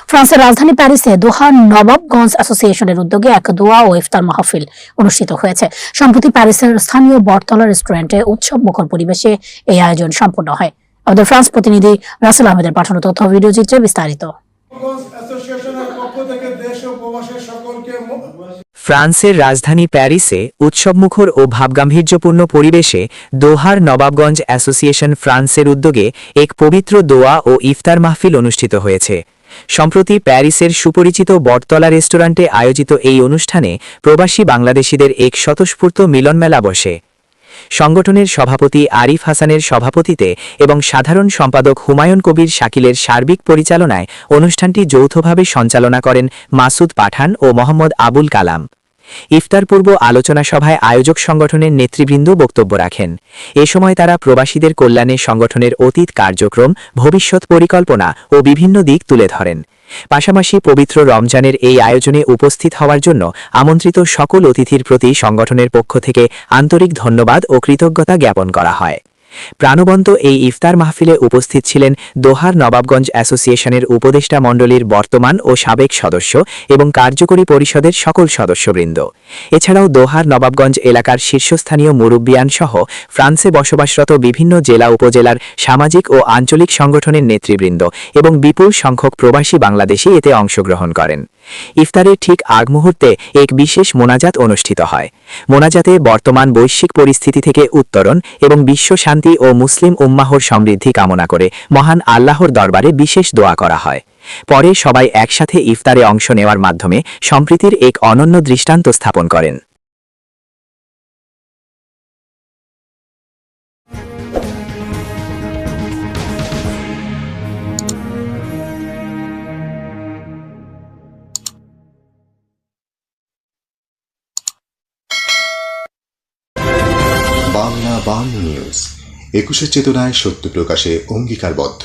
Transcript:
ফ্রান্সের রাজধানী প্যারিসে দোহা নবাবগঞ্জ অ্যাসোসিয়েশনের উদ্যোগে এক দোয়া ও ইফতার মাহফিল অনুষ্ঠিত হয়েছে। সম্প্রতি প্যারিসের স্থানীয় বটতলা রেস্টুরেন্টে উৎসব মুখর পরিবেশে এই আয়োজন সম্পন্ন হয়। আমাদের ফ্রান্স প্রতিনিধি রাসেল আহমেদের পাঠানো তথ্য ভিডিও চিত্রে বিস্তারিত। ফ্রান্সের রাজধানী প্যারিসে উৎসবমুখর ও ভাবগাম্ভীর্যপূর্ণ পরিবেশে দোহার নবাবগঞ্জ অ্যাসোসিয়েশন ফ্রান্সের উদ্যোগে এক পবিত্র দোয়া ও ইফতার মাহফিল অনুষ্ঠিত হয়েছে। সম্প্রতি প্যারিসের সুপরিচিত বটতলা রেস্টুরেন্টে আয়োজিত এই অনুষ্ঠানে প্রবাসী বাংলাদেশিদের এক স্বতঃস্ফূর্ত মিলনমেলা বসে। সংগঠনের সভাপতি আরিফ হাসানের সভাপতিতে এবং সাধারণ সম্পাদক হুমায়ুন কবির শাকিলের সার্বিক পরিচালনায় অনুষ্ঠানটি যৌথভাবে সঞ্চালনা করেন মাসুদ পাঠান ও মোহাম্মদ আবুল কালাম। ইফতার পূর্ব আলোচনা সভায় আয়োজক সংগঠনের নেতৃবৃন্দ বক্তব্য রাখেন। এ সময় তারা প্রবাসীদের কল্যাণে সংগঠনের অতীত কার্যক্রম, ভবিষ্যৎ পরিকল্পনা ও বিভিন্ন দিক তুলে ধরেন। পাশাপাশি পবিত্র রমজানের এই আয়োজনে উপস্থিত হওয়ার জন্য আমন্ত্রিত সকল অতিথির প্রতি সংগঠনের পক্ষ থেকে আন্তরিক ধন্যবাদ ও কৃতজ্ঞতা জ্ঞাপন করা হয়। প্রাণবন্ত এই ইফতার মাহফিলে উপস্থিত ছিলেন দোহার নবাবগঞ্জ অ্যাসোসিয়েশনের উপদেষ্টা মণ্ডলীর বর্তমান ও সাবেক সদস্য এবং কার্যকরী পরিষদের সকল সদস্যবৃন্দ। এছাড়াও দোহার নবাবগঞ্জ এলাকার শীর্ষস্থানীয় মুরব্বিয়ান সহ ফ্রান্সে বসবাসরত বিভিন্ন জেলা উপজেলার সামাজিক ও আঞ্চলিক সংগঠনের নেতৃবৃন্দ এবং বিপুল সংখ্যক প্রবাসী বাংলাদেশী এতে অংশগ্রহণ করেন। ইফতারের ঠিক আগ মুহূর্তে এক বিশেষ মোনাজাত অনুষ্ঠিত হয়। মোনাজাতে বর্তমান বৈশ্বিক পরিস্থিতি থেকে উত্তরণ এবং বিশ্ব শান্তি ও মুসলিম উম্মাহর সমৃদ্ধি কামনা করে মহান আল্লাহর দরবারে বিশেষ দোয়া করা হয়। পরে সবাই একসাথে ইফতারে অংশ নেওয়ার মাধ্যমে সম্প্রীতির এক অনন্য দৃষ্টান্ত স্থাপন করেন। বাংলা নিউজ 21 চেতনায় সত্য প্রকাশে অঙ্গীকারবদ্ধ।